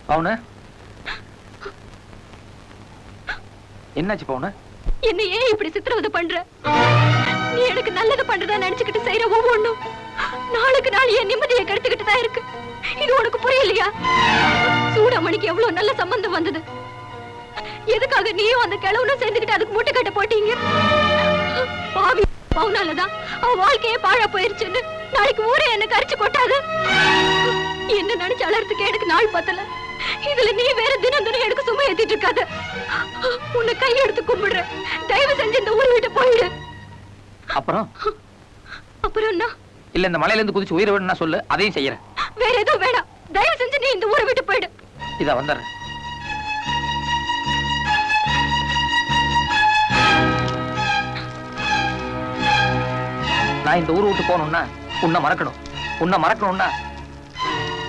பவுனு என்னாச்சு பவுனு? என்ன ஏன் இப்படி சித்திரவதை பண்ற? நீ எனக்கு நல்லது பண்றதா நினைச்சுக்கிட்டு செய்யற ஒவ்வொன்னும் நாளுக்கு நாள் என் நிம்மதியை கெடுத்துக்கிட்டு தான் இருக்கு. இது உனக்கு புரியலையா? சூடாமணிக்கு எவ்வளவு நல்ல சம்பந்தம் வந்தது. எதுக்காக நீயும் அந்த கிழவனும் சேர்ந்துக்கிட்டு அதுக்கு மூட்டை கட்ட போட்டீங்க? பாவி பவுனாலதான் அவன் வாழ்க்கையே பாழா போயிருச்சுன்னு நாளைக்கு ஊரே என்ன கரிச்சு கொட்டாது. என்ன நினைச்சு அலறதுக்கு எனக்கு நாள் பத்தல. இதுல நீ வேற தினம் தினம் எனக்கு சும்மா ஏத்திட்டு இருக்காத. உன்னை கையெடுத்து கும்பிடுற. தயவு செஞ்சு இந்த ஊரை விட்டு போயிடு. அப்புறம் அப்புறம் என்ன? இல்ல இந்த மலையில இருந்து குதிச்சு உயிரை விட சொல்லு, அதையும் செய்யறேன். வேற எதுவும் வேணாம். தயவு செஞ்சு நீ இந்த ஊரை விட்டு போயிடு. இதா வந்துடுறேன். நான் இந்த ஊரை விட்டு போகணும்னா உன்னை மறக்கணும். உன்னை மறக்கணும்னா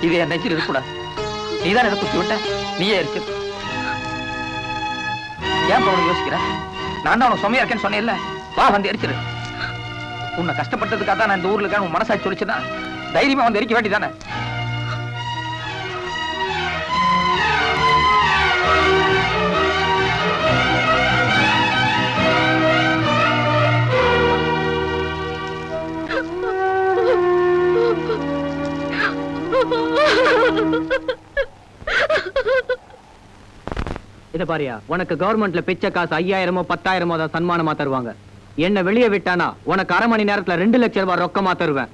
இது என் நெஞ்சில் இருக்கக்கூடாது. நீதான் எதை குத்தி விட்ட, நீயே இருக்கு. ஏன் அவனுக்கு யோசிக்கிற? நான் தான் அவனை சுமையா இருக்கேன்னு சொன்னேன்ல, வா வந்து எரிச்சிரு. உன்னை கஷ்டப்பட்டதுக்காக தான் நான் இந்த ஊர்ல இருக்கேன். உன் மனசாட்சி சொல்லிச்சுன்னா தைரியமா வந்து எரிக்க வேண்டியதானே? இத பாரியா, உனக்கு கவர்மெண்ட்ல பிச்சை காசு 5000 10,000 தான் சன்மானமா தருவாங்க. என்ன வெளியே விட்டானா உனக்கு அரை மணி நேரத்துல 2 லட்சம் ரூபாய் ரொக்கமா தருவேன்.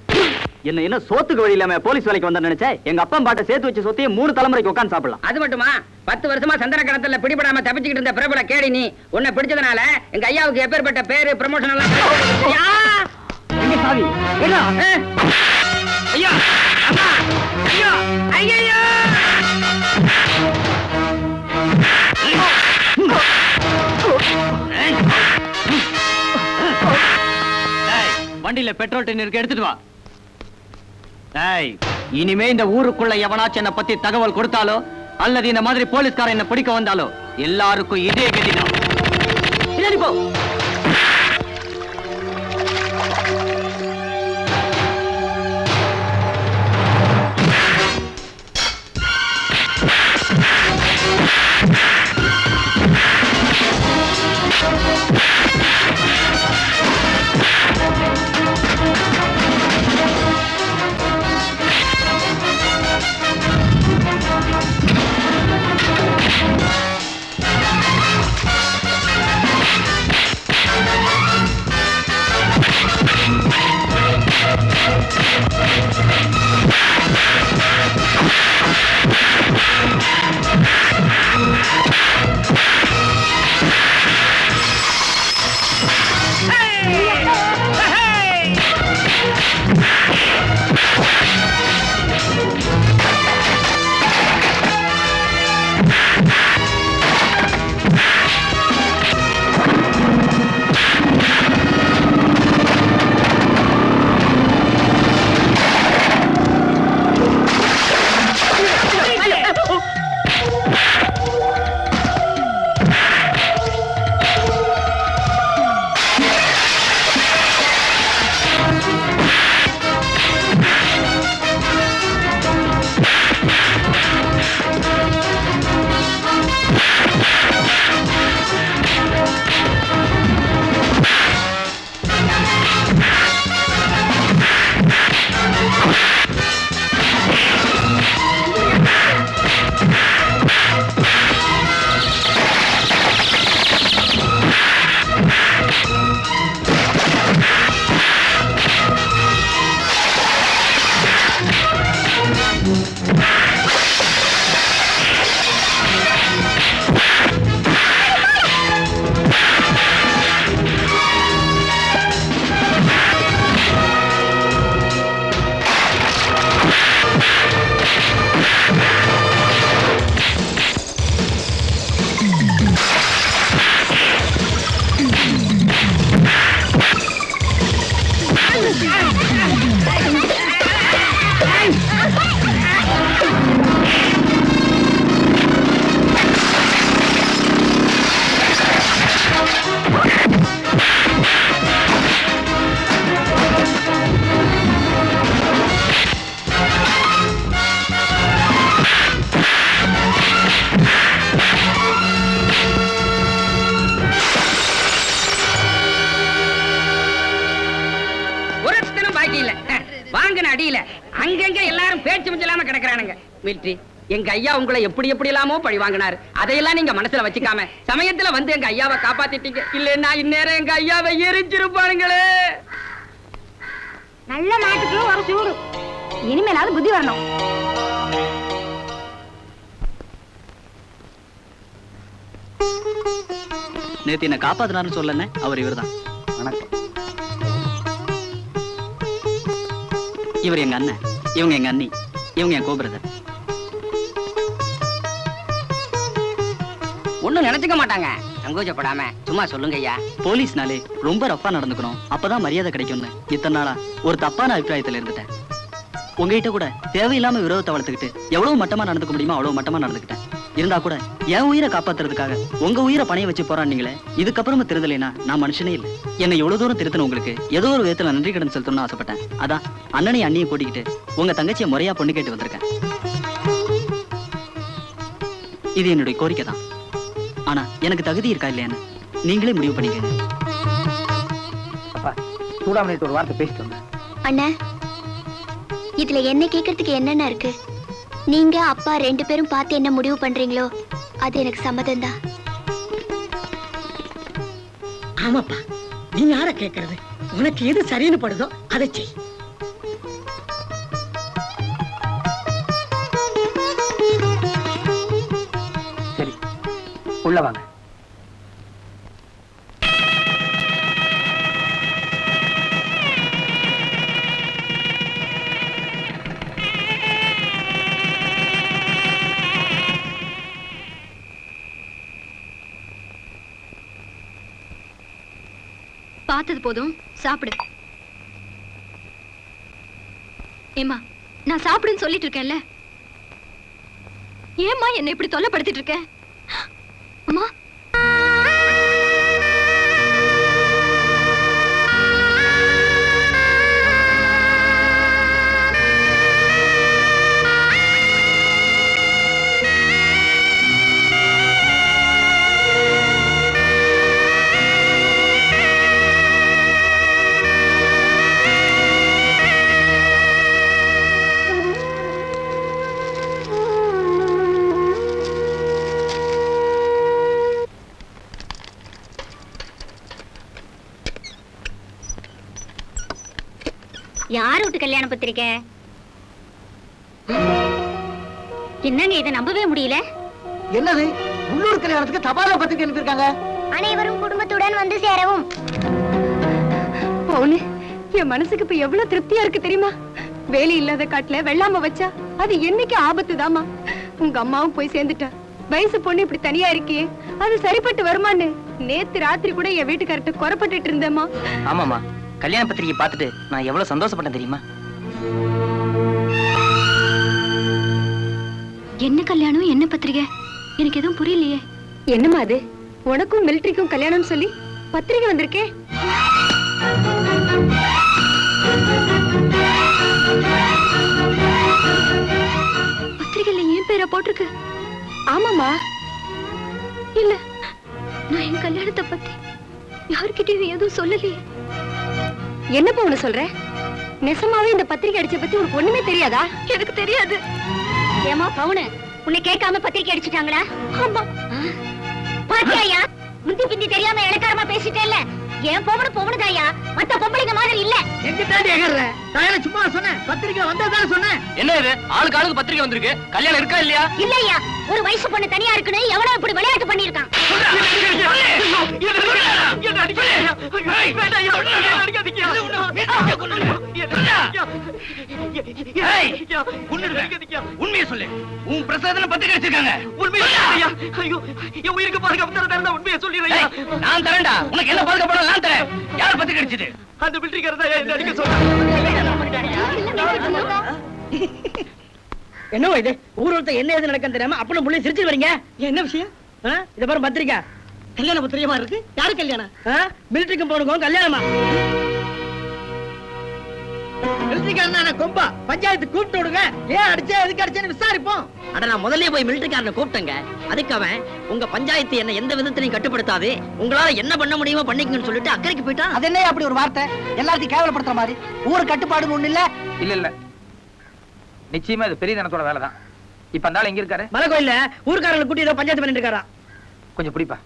என்ன சோத்துக்கு வழி இல்லாம போலீஸ் வேலைக்கு வந்த நினைச்சேன். எங்க அப்பா பாட்ட சேர்த்து வச்சு சொத்தையே 3 தலைமுறைக்கு உட்கார்ந்து சாப்பிடலாம். அது மட்டுமா, 10 வருஷமா சந்தன கடத்தல பிடிபடாம தப்பிச்சுக்கிட்டு இருந்த பிரபல கேடி நீ. உன்னை பிடிச்சதுனால எங்க ஐயாவுக்கு எப்பேற்பட்ட பேரு ப்ரமோஷன் எல்லாம். எங்க சாவி? ஐயா ஐயா ஐயா வண்டியில பெட்ரோல் டென் இருக்கு, எடுத்துட்டு வா. இனிமே இந்த ஊருக்குள்ள எவனாச்சும் என்ன பத்தி தகவல் கொடுத்தாலோ அல்லது இந்த மாதிரி போலீஸ்காரன் என்ன பிடிக்க வந்தாலோ எல்லாருக்கும் இதே கதிதான். போ. அங்கங்க எல்லாரும் பேச்சு முச்சு இல்லாம கிடக்குறானுங்க. மிலிட்டரி, எங்க ஐயா உங்களை எப்படி எப்படி இல்லாமோ பழி வாங்கினாரு. அதையெல்லாம் நீங்க மனசுல வச்சுக்காம சமயத்துல வந்து எங்க ஐயாவை காப்பாத்திட்டீங்க. இல்லன்னா இந்நேரம் எங்க ஐயாவை எரிச்சிருப்பானுங்களே. நல்ல நாட்டுக்கு ஒரு சூடு. இனிமேலாவது புத்தி வரணும். நேத்து என்ன காப்பாத்தினாருன்னு சொல்லனே அவர் இவர்தான். வணக்கம். இவர் எங்க அண்ணன், இவங்க எங்க அண்ணி, இவங்க என் கோபிரதர். ஒண்ணும் நினைச்சுக்க மாட்டாங்க. சங்கோச்சப்படாம சும்மா சொல்லுங்க ஐயா. போலீஸ்னாலே ரொம்ப ரஃபா நடந்துக்கணும், அப்பதான் மரியாதை கிடைக்கும்னு இத்தனை நாளா ஒரு தப்பான அபிப்பிராயத்துல இருந்துட்டேன். உங்ககிட்ட கூட தேவையில்லாம விரோதத்தை வளர்த்துக்கிட்டு எவ்வளவு மட்டமா நடந்துக்க முடியுமோ அவ்வளவு மட்டமா நடந்துக்கிட்டேன். இருந்தா கூட என் உயிரை காப்பாத்துறதுக்காக உங்க உயிரை பணைய வச்சு போராடினீங்களே, இதுக்கப்புறமா திருதலைனா நான் மனுஷனே இல்லை. என்னை எவ்வளவு தூரம் திருத்தணும் உங்களுக்கு ஏதோ ஒரு விதத்துல நன்றி கடன் செலுத்தணும்னு ஆசைப்பட்டேன். அதான் அண்ணனையும் அண்ணியை கூட்டிக்கிட்டு உங்க தங்கச்சியை முறையா பொண்ணு கேட்டு வந்திருக்கேன். இது என்னுடைய கோரிக்கை தான். ஆனா எனக்கு தகுதி இருக்கா இல்லையான்னு நீங்களே முடிவு பண்ணிக்கங்க. அப்பா, சூடாமணிட்டு ஒரு வார்த்தை பேசிட்டு வந்தேன். அண்ணா, இதுல என்ன கேக்குறதுக்கு என்னென்ன இருக்கு? நீங்க அப்பா 2 பேரும் பார்த்து என்ன முடிவு பண்றீங்களோ அது எனக்கு சம்மதம் தான். ஆமாப்பா, நீ யார கேக்குறது? உனக்கு எது சரின்னு படுதோ அதை செய். சரி, உள்ள வாங்க. பார்த்தது போதும், சாப்பிடு. ஏமா, நான் சாப்பிடுன்னு சொல்லிட்டு இருக்கேன்ல, ஏமா என்ன இப்படி தொல்லைப்படுத்திட்டு இருக்க? அம்மா, யார் வீட்டு கல்யாண பத்திரிக்கை? என்னங்க, இதை நம்பவே முடியல. என்னது, உள்ளூர் கல்யாணத்துக்கு தபால பத்திரிக்கை அனுப்பியிருக்காங்க. அனைவரும் குடும்பத்துடன் வந்து சேரவும். பவுனு, என் மனசுக்கு இப்ப எவ்வளவு திருப்தியா இருக்கு தெரியுமா? வேலை இல்லாத காட்டுல வெள்ளாம வச்சா அது என்னைக்கு ஆபத்து தாமா. உங்க அம்மாவும் போய் சேர்ந்துட்டா. வயசு பொண்ணு இப்படி தனியா இருக்கியே, அது சரிப்பட்டு வருமான்னு நேத்து ராத்திரி கூட என் வீட்டுக்கார்ட்ட குறப்பட்டு இருந்தேமா. ஆமாமா, கல்யாண பத்திரிகை பார்த்துட்டு நான் எவ்வளவு சந்தோஷப்பட்டேன் தெரியுமா? என்ன கல்யாணம், என்ன பத்திரிகை? எனக்கு எதுவும் புரியலையே. என்னமா அது? உனக்கும் மிலிட்டரிக்கும் கல்யாணம்னு சொல்லி பத்திரிகை வந்திருக்கே. பத்திரிகையில ஏன் பேரை போட்டிருக்கு? ஆமாமா. இல்ல, நான் என் கல்யாணத்தை பத்தி யார்கிட்டயும் எதுவும் சொல்லலையே. என்ன பவுனு சொல்ற? நெசமாவே இந்த பத்திரிகை அடிச்ச பத்தி உனக்கு ஒண்ணுமே தெரியாதா? எனக்கு தெரியாது. ஏமா பவுனு, உன்னை கேட்காம பத்திரிக்கை அடிச்சிட்டாங்களா? ஆமா. பாத்தியா, முந்தி பிந்தி தெரியாம இலக்காரமா பேசிட்டேல்ல. என் பொம்பளைதாயா, மத்த பொம்பளைங்க மாதிரி இல்ல. எங்க தாண்டி எகற? நான் சும்மா சொன்னேன், பத்திரிக்கை வந்ததால சொன்னேன். என்ன இது, ஆளுக்கு ஆளுக்கு பத்திரிக்கை வந்திருக்கு, கல்யாணம் இருக்கா இல்லையா? இல்லையா, ஒரு வயசு பொண்ணு தனியா இருக்குன்னு எவ்வளவு இப்படி விளையாட்டு பண்ணிருக்கான். உண்மையை சொல்லு, உன் பிரசாதன பத்திரிக்கை வச்சிருக்காங்க. உயிருக்கு பாருங்க, உண்மையை சொல்லிடுறேன். நான் தரேன்டா, உனக்கு என்ன பாதுகாப்பு நான் தரேன். யார் பத்திரிக்கை அடிச்சது? அந்த மிலிட்டரிக்காரர் அடிக்க சொல்றேன். என்னவோ இது, ஊர்வலத்தை என்ன எது நடக்கும் தெரியாம அப்பளும் புள்ளி சிரிச்சு வரீங்க. என்ன விஷயம்? இத பாரு, பத்திரிக்கை கல்யாண பத்திரிகைமா இருக்கு. யாரு கல்யாணம்? மிலிட்டரிக்கும் போனுக்கும் கல்யாணமா? மிலிட்டரிக்காரன் கொம்பா, பஞ்சாயத்து கூப்பிட்டு விடுங்க. ஏன் அடிச்சே, எதுக்கு அடிச்சேன்னு விசாரிப்போம். அட, நான் முதல்லயே போய் மிலிட்டரிக்காரனை கூப்பிட்டேங்க. அதுக்கு அவன் உங்க பஞ்சாயத்து என்ன எந்த விதத்திலையும் கட்டுப்படுத்தாது, உங்களால என்ன பண்ண முடியுமோ பண்ணிக்கணும்னு சொல்லிட்டு அக்கறைக்கு போயிட்டான். அது என்ன அப்படி ஒரு வார்த்தை? எல்லாத்தையும் கேவலப்படுத்துற மாதிரி. ஊர் கட்டுப்பாடுன்னு ஒண்ணு இல்ல. இல்ல இல்ல, நிச்சயமா இது பெரிய தனத்தோட வேலை தான். இப்ப அந்த ஆள் எங்க இருக்காரு? மலை கோயில்ல ஊர்க்காரங்களை கூட்டி ஏதோ பஞ்சாயத்து பண்ணிட்டு இருக்காரா. கொஞ்சம் பிடிப்பா.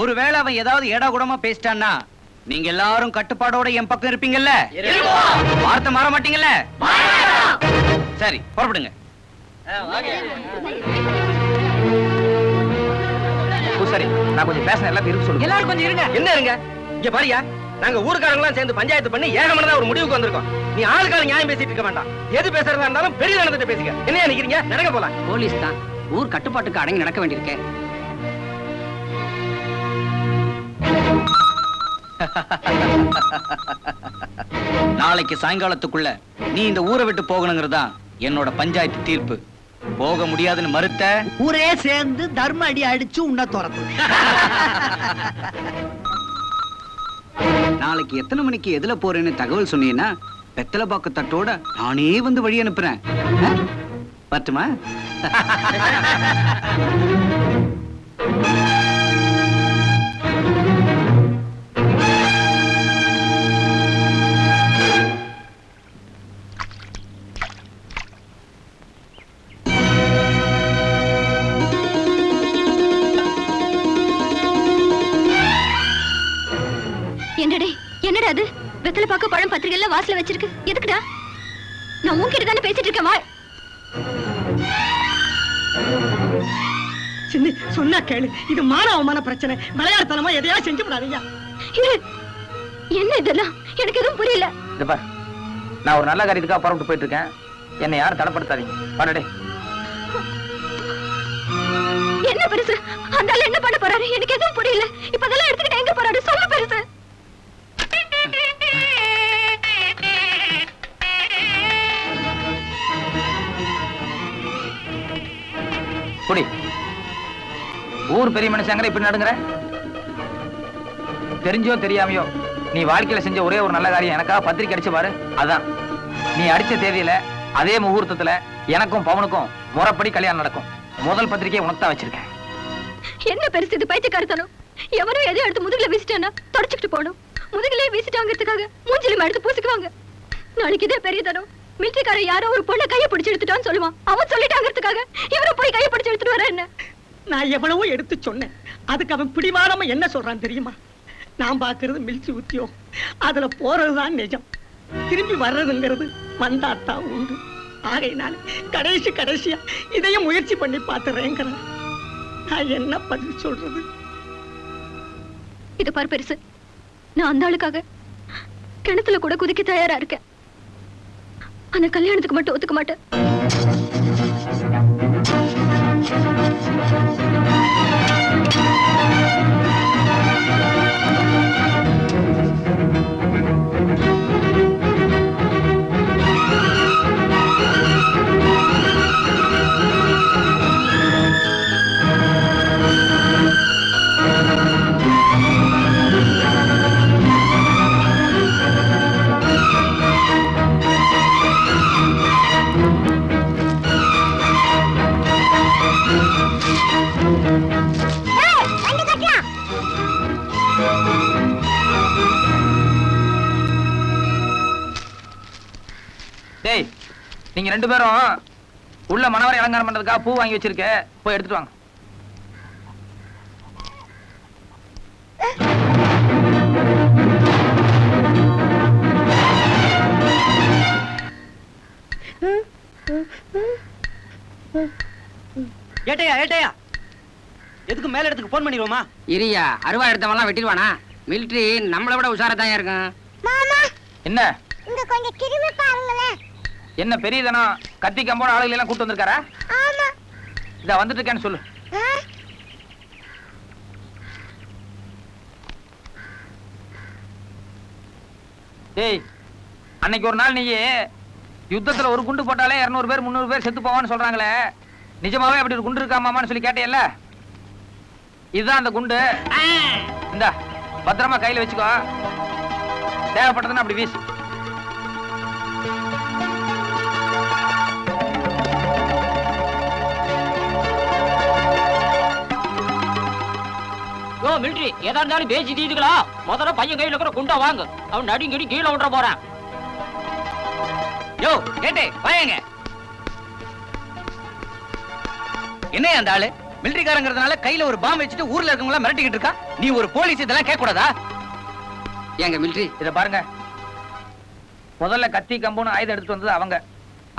ஒருவேளை அவன் ஏதாவது ஏடா கூடமா பேசிட்டான்னா நீங்க எல்லாரும் கட்டுப்பாடோட என் பக்கம் இருப்பீங்கல்ல? வார்த்தை மாற மாட்டீங்கல்ல? சரி, புறப்படுங்க. சரி, நான் கொஞ்சம் பேசின எல்லாத்தையும் இருக்கு சொல்லுங்க. எல்லாரும் கொஞ்சம் இருங்க. என்ன இருங்க இங்க பாரியா, நாங்க ஊர்க்காரங்களாம் சேர்ந்து பஞ்சாயத்து பண்ணி ஏகமனதா ஒரு முடிவுக்கு வந்திருக்கோம். நீ ஆளுக்கால நியாயம் பேசிட்டு இருக்க வேண்டாம். எது பேசுறதா இருந்தாலும் பெரிய நடந்துட்டு பேசுங்க. என்னையா நிக்கிறீங்க? நடக்க போலாம். போலீஸ் தான், ஊர் கட்டுப்பாட்டுக்கு அடங்கி நடக்க வேண்டியிருக்கேன். நாளைக்கு சாயங்காலத்துக்குள்ள நீ இந்த ஊரை விட்டு போகணுங்கிறதா என்னோட பஞ்சாயத்து தீர்ப்பு. போக முடியாதுன்னு மறுத்த ஊரே சேர்ந்து தர்ம அடி அடிச்சு உன்ன துரத்து. நாளைக்கு எத்தனை மணிக்கு எதுல போறேன்னு தகவல் சொன்னீங்கன்னா வெத்தலை பாக்கு தட்டோட நானே வந்து வழி அனுப்புறேன். பத்துமா? என்னடே, என்னடா அது? வெத்தலை பாக்கு பழம் பத்திரிகை எல்லாம் வாசல்ல வச்சிருக்கு. எதுக்குடா? நான் உன்கிட்ட தானே பேசிட்டு இருக்கேன். வா. சின்ன சொன்னா கேளு. இது மான அவமான பிரச்சனை. விளையாட்டுத்தனமா எதையா செஞ்சு விடாதீங்க. இரு. என்ன இதெல்லாம்? எனக்கு எதுவும் புரியல. இத பார், நான் ஒரு நல்ல காரியத்துக்காக புறப்பட்டு போயிட்டு இருக்கேன். என்னை யாரும் தடப்படுத்தாதீங்க. பாடடே. என்ன பெருசு? அந்த ஆளு என்ன பண்ண போறாரு? எனக்கு எதுவும் புரியல. இப்ப அதெல்லாம் எடுத்துக்கிட்டு எங்க போறாரு? சொல்லு பெருசு. குடி. ஊர் பெரிய மனுஷங்கிற இப்படி நடுங்குற? தெரிஞ்சோ தெரியாமையோ நீ வாழ்க்கையில செஞ்ச ஒரே ஒரு நல்ல காரியம் எனக்காக பத்திரிக்கை அடிச்சு பாரு. அதான் நீ அடிச்ச தேதியில அதே முகூர்த்தத்துல எனக்கும் பவனுக்கும் முறைப்படி கல்யாணம் நடக்கும். முதல் பத்திரிக்கையை உனக்கு தான் வச்சிருக்கேன். என்ன பெருசு இது? பைத்தியக்காரத்தனம். எவரும் எதையும் எடுத்து முதுகுல வீசிட்டானா தொடச்சுக்கிட்டு போகணும். முதுகுலயே வீசிட்டாங்கிறதுக்காக மூஞ்சிலும் எடுத்து பூசிக்குவாங்க. நாளைக்கு இதே பெரிய தரம். மிலிட்டரிக்காரன் யாரோ ஒரு பொண்ணை கையை பிடிச்சு எடுத்துட்டான்னு சொல்லுவான். அவன் சொல்லிட்டாங்கிறதுக்காக இவரை போய் கையை பிடிச்சு எடுத்துட்டு வர என்ன? நான் எவ்வளவோ எடுத்து சொன்னேன். அதுக்கு அவன் பிடிவாதமா என்ன சொல்றான் தெரியுமா? நான் பாக்குறது மிலிட்டரி உத்தியோகம். அதுல போறதுதான் நிஜம். திரும்பி வர்றதுங்கிறது வந்தாத்தான் உண்டு. ஆகையினால கடைசியா இதையும் முயற்சி பண்ணி பார்த்துறேங்கிறேன். நான் என்ன பதில் சொல்றது? இது பாரு பெருசு, நான் அந்த ஆளுக்காக கிணத்துல கூட குதிக்க தயாரா இருக்கேன். ஆனா கல்யாணத்துக்கு மட்டும் ஒத்துக்க மாட்டேன். டேய், நீங்க ரெண்டு பேரும் உள்ள மணவரை அலங்காரம் பண்றதுக்காக பூ வாங்கி வச்சிருக்க, போய் எடுத்துட்டு வாங்க. ஏட்டையா எதுக்கு மேல இடத்துக்கு போன் பண்ணிடுவோமா? இரியா, அருவா எடுத்தவெல்லாம் வெட்டிடுவானா? மிலிட்டரி நம்மளை விட உஷாரத்தான் இருக்கும். என்ன இங்க கொஞ்சம் திரும்பி பாருங்களேன். என்ன பெரியதனா கத்தி கம்போட ஆளுகளை எல்லாம் கூட்டு வந்திருக்காரா? ஆமா. இத வந்துட்டு இருக்கேன்னு சொல்லு. டேய், அன்னைக்கு ஒரு நாள் நீ யுத்தத்துல ஒரு குண்டு போட்டாலே 200 பேர் 300 பேர் செத்து போவான்னு சொல்றாங்களே, நிஜமாவே அப்படி ஒரு குண்டு இருக்காமான்னு சொல்லி கேட்டேல்ல? இதுதான் அந்த குண்டு. இந்த பத்திரமா கையில வச்சுக்கோ. தேவைப்பட்டதுன்னு அப்படி வீசு. மிலிட்டரி ஏதா இருந்தாலும் பேசி தீதுக்கலாம். முதல்ல பையன் கையில இருக்கிற குண்டா வாங்க. அவன் நடிங்கடி கீழே விட்டுற போறான். யோ கேட்டே வாயங்க. என்ன அந்த ஆளு மிலிட்டரிக்காரங்கிறதுனால கையில ஒரு பாம்பு வச்சுட்டு ஊர்ல இருக்கவங்க எல்லாம் மிரட்டிக்கிட்டு இருக்கா? நீ ஒரு போலீஸ் இதெல்லாம் கேட்க கூடாதா? ஏங்க மிலிட்டரி, இத பாருங்க, முதல்ல கத்தி கம்புன்னு ஆயுதம் எடுத்துட்டு வந்தது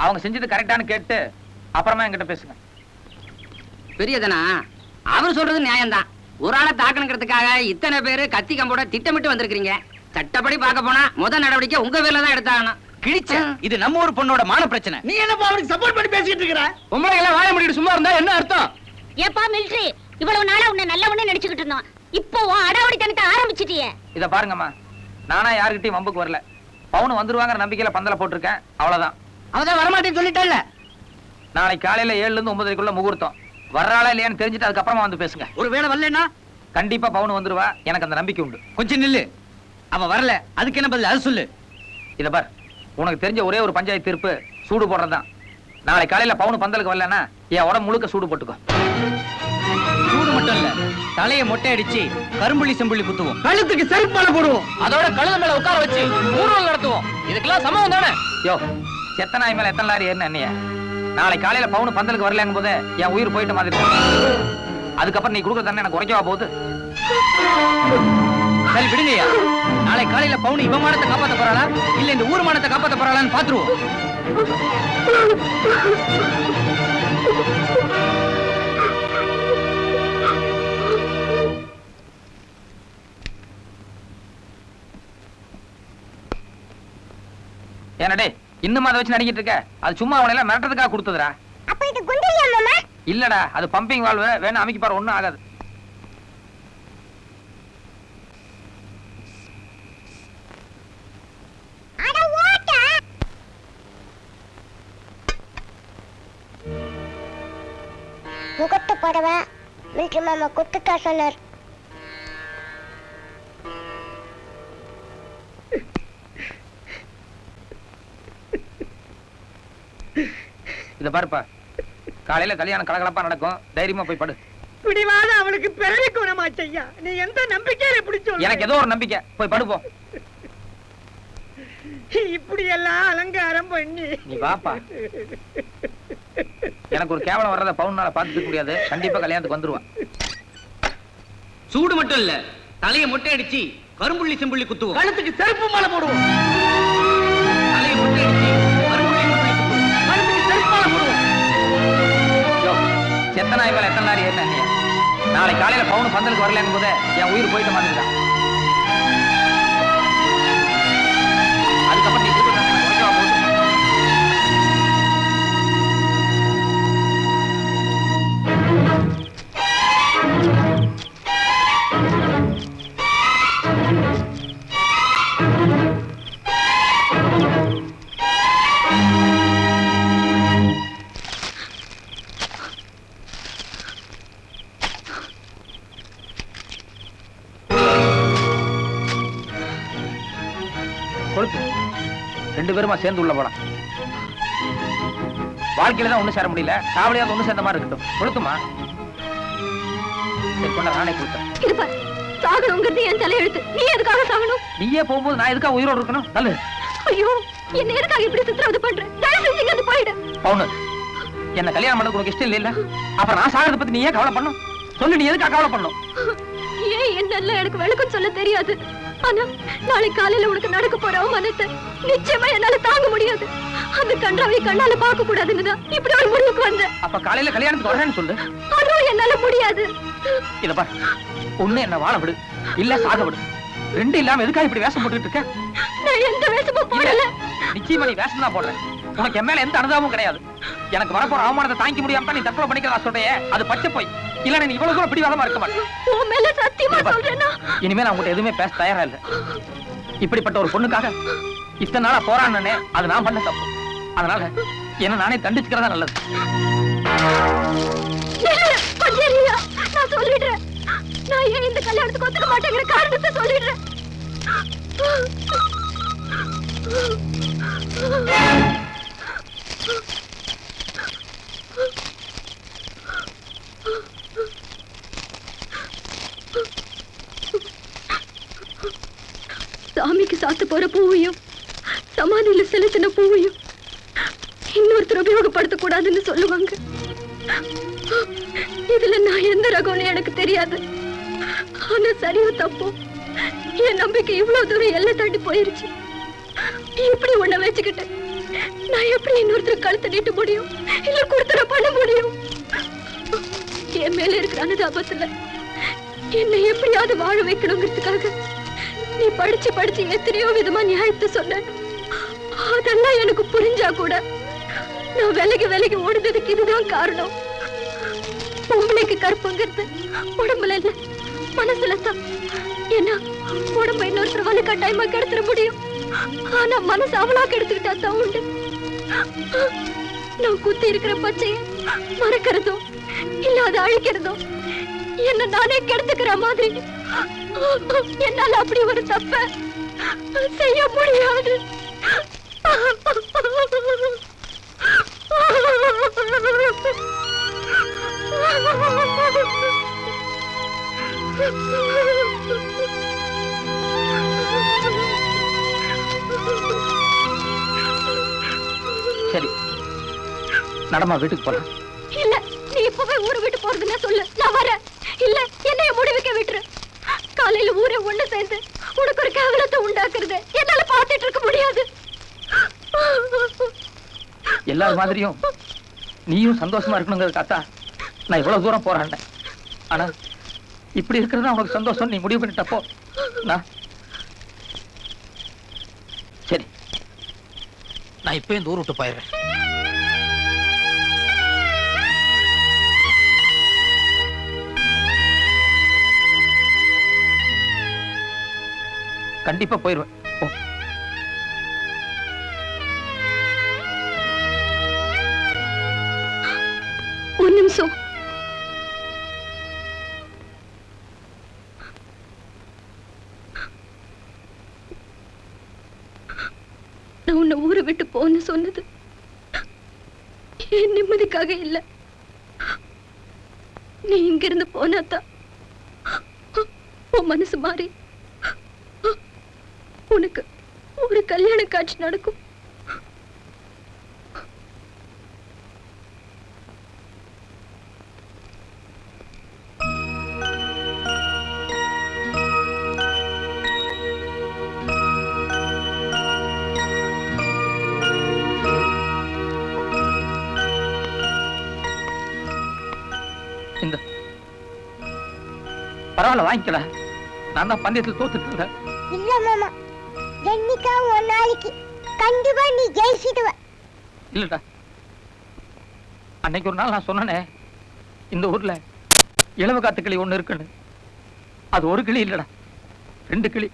அவங்க செஞ்சது கரெக்டானு கேட்டு அப்புறமா என்கிட்ட பேசுங்க. பெரியதனா அவர் சொல்றது நியாயம்தான். ஒரு ஆளை தாக்கணுங்கிறதுக்காக இத்தனை பேரு கத்தி கம்போட திட்டமிட்டு வந்திருக்கீங்க. சட்டப்படி பார்க்க போனா முதல் நடவடிக்கை உங்க பேர்ல தான் எடுத்தாகணும். கிழிச்ச இது நம்ம ஒரு பொண்ணோட மான பிரச்சனை. நீ என்னப்பா அவனுக்கு சப்போர்ட் பண்ணி பேசிட்டு இருக்கிற? உங்களை எல்லாம் வாய முடிட்டு சும்மா இருந்தா என்ன அர்த்தம்? ஏப்பா மிலிட்டரி, இவ்வளவு நாளா உன்னை நல்லவனே நினைச்சுக்கிட்டு இருந்தோம். இப்போ அடாவடி தனத்தை ஆரம்பிச்சிட்டியே. இத பாருங்கம்மா, நானா யாருக்கிட்டையும் வம்புக்கு வரல. பவுன் வந்துருவாங்கிற நம்பிக்கையில பந்தல போட்டிருக்கேன், அவ்வளவுதான். அவதான் வரமாட்டேன்னு சொல்லிட்டல்ல. நாளைக்கு காலையில 7ல இருந்து 9 முகூர்த்தம். வர்றாளா இல்லையான்னு தெரிஞ்சுட்டு அதுக்கப்புறமா வந்து பேசுங்க. ஒரு வேளை வரலன்னா கண்டிப்பா பவுன் வந்துருவா, எனக்கு அந்த நம்பிக்கை உண்டு. கொஞ்சம் நில்லு. அவ வரல, அதுக்கு என்ன பதில் அது சொல்லு. இத பார், உனக்கு தெரிஞ்ச ஒரே ஒரு பஞ்சாயத்து தீர்ப்பு சூடு போடுறதுதான். நாளை காலையில பவுன் பந்தலுக்கு வரலன்னா என் உடம்பு முழுக்க சூடு போட்டுக்கோ. சூடு மட்டும் இல்ல, தலையை மொட்டை அடிச்சு கரும்புள்ளி செம்புள்ளி குத்துவோம். கழுத்துக்கு செருப்பால போடுவோம். அதோட கழுத மேல உட்கார வச்சு ஊர்வலம் நடத்துவோம். இதுக்கெல்லாம் சமம் தானே? யோ, செத்த நாய் மேல எத்தனை லாரி ஏறின அண்ணிய? நாளை காலையில பவுன் பந்தலுக்கு வரலங்கும் போது என் உயிர் போயிட்ட மாதிரி இருக்கும். அதுக்கப்புறம் நீ கொடுக்குற தண்ணி எனக்கு குறைக்கவா போகுது? சரி விடுங்கய்யா. நாளை காலையில பவுன் இவ மானத்தை காப்பாத்த போறாளா இல்ல இந்த ஊர் மானத்தை காப்பாத்த போறாளான்னு பாத்துருவோம். ஏனடே இன்னும் அதை வச்சு நடிக்கிட்டு இருக்க? அது சும்மா அவனை எல்லாம் மிரட்டதுக்காக கொடுத்ததுடா. அப்ப இது குண்டலியா மாமா? இல்லடா, அது பம்பிங் வால்வு. வேணா அமைக்கி பாரு, ஒண்ணும் ஆகாது. அட ஓட்ட. முகத்து படவை மிலிட்டரி மாமா குத்துட்டா சொன்னார். இத பாருப்பா, காலையில கல்யாணம் கலகலப்பா நடக்கும். தைரியமா போய் படு. பிடிவாத அவளுக்கு பிறவி குணமாச்சையா. நீ எந்த நம்பிக்கையில பிடிச்ச? எனக்கு ஏதோ ஒரு நம்பிக்கை. போய் படுப்போ. இப்படி எல்லாம் அலங்காரம் பண்ணி நீ வாப்பா. எனக்கு ஒரு கேவலம் வர்றத பவுன்னால பாத்துக்க முடியாது. கண்டிப்பா கல்யாணத்துக்கு வந்துருவான். சூடு மட்டும் இல்ல, தலையை மொட்டை அடிச்சு கரும்புள்ளி செம்புள்ளி குத்துவோம். கழுத்துக்கு செருப்பு மாலை போடுவோம். தலையை மொட்டை அடிச்சு கரும்புள்ளி செம்புள்ளி குத்துவோம். கழுத்துக்கு செருப்பு மாலை போடுவோம். யோ, செத்த நாய் மேல எத்தனை லாரி ஏறின அண்ணிய? நாளை காலையில பவுன் பந்தலுக்கு வரலங்கும் போது என் உயிர் போயிட்ட மாதிரி தான். அதுக்கப்புறம் நீ கொடுக்குற தண்ணி எனக்கு குறைக்கவா போகுது? கொழுப்பு. 2 பேருமா சேர்ந்து உள்ள போலாம். வாழ்க்கையில தான் ஒண்ணு சேர முடியல, காவலியாவது ஒண்ணு சேர்ந்த மாதிரி இருக்கட்டும். கொளுத்துமா? சரி, கொண்டா, நானே கொடுத்தேன். இருப்பா, சாகணுங்கிறது என் தலையெழுத்து. நீ எதுக்காக சாகணும்? நீயே போகும்போது நான் எதுக்காக உயிரோடு இருக்கணும்? தள்ளு. ஐயோ, என்ன எதுக்காக இப்படி சித்திரவதை பண்ற? தயவு செஞ்சு இங்க இருந்து போயிடு. பவுனு, என்ன கல்யாணம் பண்ண உனக்கு இஷ்டம் இல்ல? அப்புறம் நான் சாகிறத பத்தி நீ ஏன் கவலை பண்ணும்? சொல்லு, நீ எதுக்காக கவலை பண்ணும்? ஏன் என்னெல்லாம் எனக்கு விளக்கம் சொல்ல தெரியாது. ஆனா நாளை காலையில உனக்கு நடக்க போற அவமானத்தை நிச்சயமா என்னால தாங்க முடியாது. அந்த கன்றாவை கண்ணால பார்க்க கூடாதுன்னு இப்படி ஒரு முடிவுக்கு வந்தேன். அப்ப காலையில கல்யாணத்துக்கு வரேன்னு சொல்லு. அதுவும் என்னால முடியாது. இத பாரு, ஒண்ணு என்ன வாழ விடு, இல்ல சாக விடு. ரெண்டு இல்லாம எதுக்காக இப்படி வேஷம் போட்டுட்டு இருக்க? நான் எந்த வேஷமும் போடல. நிச்சயமா நீ வேஷம் தான் போடுற. உனக்கு என் மேல எந்த அனுதாபமும் கிடையாது. எனக்கு வரப்போற அவமானத்தை தாங்கிக்க முடியாம தான் நீ தற்கொலை பண்ணிக்கிறதா சொல்றியே, அது பச்சை போய். இல்ல நீ இவ்வளவு கூட பிடிவாதமா இருக்க மாட்டேன். உன் மேல சத்தியமா சொல்றேன்னா இனிமே நான் உங்ககிட்ட எதுவுமே பேச தயாரா இல்ல. இப்படிப்பட்ட ஒரு பொண்ணுக்காக இத்தனை நாளா போராடினே, அது நான் பண்ண தப்பு. அதனால என்ன நானே தண்டிச்சுக்கிறதா நல்லது. பஞ்சேரியா, நான் சொல்லிடுறேன். நான் ஏன் இந்த கல்யாணத்துக்கு ஒத்துக்க மாட்டேங்கிற காரணத்தை சொல்லிடுறேன். சாமிக்கு சாத்த போற பூவையும் சமாதியில செலுத்தின பூவையும் இன்னொருத்தர் உபயோகப்படுத்த கூடாதுன்னு சொல்லுவாங்க. இதுல நான் எந்த ரகம்னு எனக்கு தெரியாது. ஆனா சரியோ தப்போ என் நம்பிக்கை இவ்வளவு தூரம் எல்லை தாண்டி போயிருச்சு. இப்படி உன்னை வச்சுக்கிட்டு நான் எப்படி இன்னொருத்தர் கழுத்தை நீட்ட முடியும்? இல்ல கொடுத்துட பண்ண முடியும்? என் மேல இருக்கிற அனுதாபத்துல என்னை எப்படியாவது வாழ வைக்கணுங்கிறதுக்காக நீ படிச்சு படிச்சு எத்தனையோ விதமா நியாயத்தை சொன்ன. அதெல்லாம் எனக்கு புரிஞ்சா கூட நான் விலகி ஓடுனதுக்கு இதுதான் காரணம். பொம்பளைக்கு கற்பங்கிறது உடம்புல இல்ல, மனசுல தான். ஏன்னா உடம்பு இன்னொருத்தர் வந்து கட்டாயமா கெடுத்துட முடியும். ஆனா மனசு அவளா கெடுத்துக்கிட்டா தான் உண்டு. நான் குத்தி இருக்கிற பச்சைய மறக்கிறதோ இல்ல அதை அழிக்கிறதோ என்ன நானே கெடுத்துக்கிற மாதிரி என்னால அப்படி ஒரு தப்ப செய்ய முடியாது. சரி, நடமா வீட்டுக்கு போலாம். இல்ல, நீ இப்பவே ஊரு விட்டு போறதுன்னா சொல்லு, நான் வரேன். இல்ல, என்னைய முடிவுக்க விட்டுரு. காலையில ஊரே ஒண்ணு சேர்ந்து உனக்கு ஒரு கேவலத்தை உண்டாக்குறது என்னால பார்த்துட்டு இருக்க முடியாது. எல்லார் மாதிரியும் நீயும் சந்தோஷமா இருக்கணுங்கிறதுக்காக நான் இவ்வளவு தூரம் போராடினேன். ஆனா இப்படி இருக்கிறது உனக்கு சந்தோஷம் நீ முடிவு பண்ணிட்டப்போ நான் சரி, நான் இப்ப இந்த ஊர் விட்டு போயிடுறேன். கண்டிப்பா போயிருவேன். ஒரு நிமிஷம். நான் உன்னை ஊரை விட்டு போன்னு சொன்னது என் நிம்மதிக்காக இல்ல. நீ இங்கிருந்து போனாதான் உன் மனசு மாறி உனக்கு ஒரு கல்யாண காட்சி நடக்கும். இந்த பரவாயில்ல, வாங்கிக்கல. நான் தான் பந்தயத்தில் தோத்துட்டு இருந்தேன். இல்ல மாமா, என்னைக்கா ஒரு நாளைக்கு கண்டிப்பா நீ ஜெயிச்சிடுவ. இல்லடா, அன்னைக்கு ஒரு நாள் நான் சொன்னனே இந்த ஊர்ல இளவ காத்து கிளி ஒண்ணு இருக்குன்னு. அது ஒரு கிளி இல்லடா, 2 கிளி.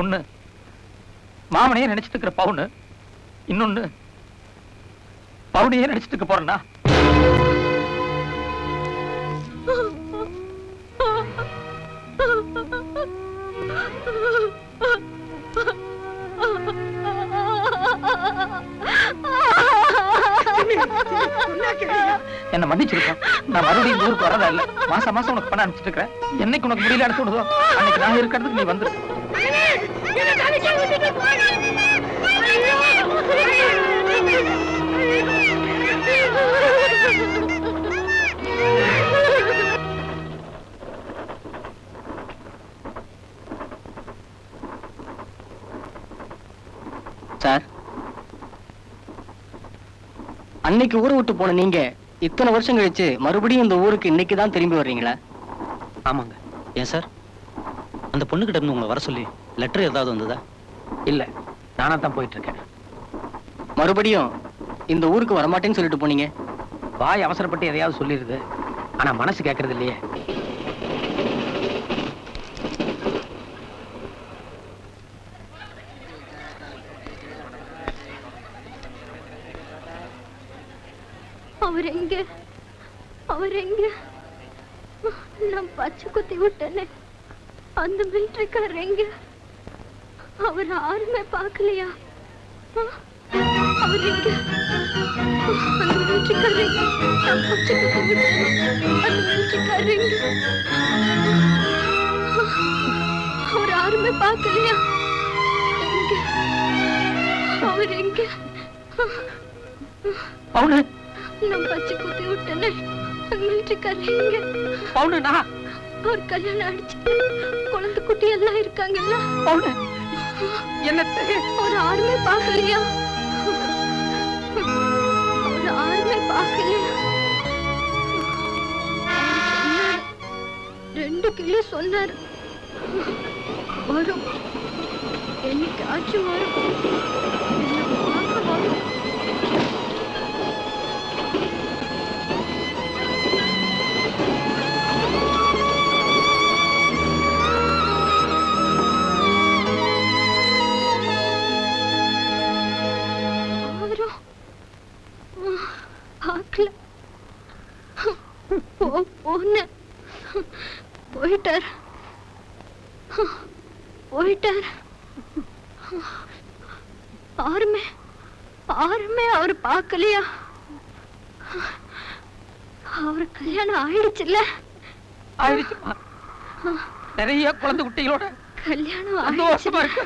ஒண்ணு மாமனையே நினைச்சிட்டு இருக்கிற பவுனு, இன்னொன்னு பவுனையே நினைச்சிட்டு இருக்க போறேன்னா. என்ன மன்னிச்சிருக்கேன். நான் மறுபடியும் இந்த ஊருக்கு வரதா இல்ல. மாசம் மாசம் உனக்கு பணம் அனுப்பிச்சிட்டு இருக்கிறேன். என்னைக்கு உனக்கு முடியல தோணுதோ அன்னைக்கு நான் இருக்கிறதுக்கு நீ வந்துரு. சார், அன்னைக்கு ஊரை விட்டு போன நீங்க இத்தனை வருஷம் கழிச்சு மறுபடியும் இந்த ஊருக்கு இன்னைக்கு தான் திரும்பி வர்றீங்களா? ஆமாங்க. ஏன் சார், அந்த பொண்ணுகிட்ட இருந்து உங்களை வர சொல்லி லெட்டர் ஏதாவது வந்ததா? இல்ல, நானா தான் போயிட்டு இருக்கேன். மறுபடியும் இந்த ஊருக்கு வரமாட்டேன்னு சொல்லிட்டு போனீங்க. வாய் அவசரப்பட்டு எதையாவது சொல்லிருது, ஆனா மனசு கேட்கறது இல்லையே. அவர் எங்க? நான் பச்சை குத்தி விட்டேனே, அந்த மிலிட்டரிக்காரர் எங்க? அவர் யாருமே பார்க்கலையா? அவர் எங்க? அந்த மிலிட்டரிக்காரர் எங்க? நான் பச்சை குத்தி விட்டேனே, அந்த மிலிட்டரிக்காரர் எங்க? அவர் யாருமே பார்க்கலையா? எங்க? அவர் எங்க? பவுனு நான் பச்சை குத்தி விட்டேனே மிலிட்டரிக்காரங்க பவுனு நான் ஒரு கல்யாணம் அடிச்சு குழந்தை குட்டி எல்லாம் இருக்காங்கல்ல பவுனு என்னத்தை ஒரு ஆறுமே பார்க்கலையா ஒரு ஆறுமே பார்க்கலையா 2 கிலோ சொன்னாரு வரும் என்னைக்காச்சும் வரும் என்னை பார்க்க வரும் பார்க்கல போன போயிட்டார் ஆறுமே அவரு பார்க்கலையா அவரு கல்யாணம் ஆயிடுச்சுல்ல ஆயிடுச்சுமா நிறைய குழந்தை குட்டிகளோட கல்யாணம் சந்தோஷமா ஆயிடுச்சு இருக்கு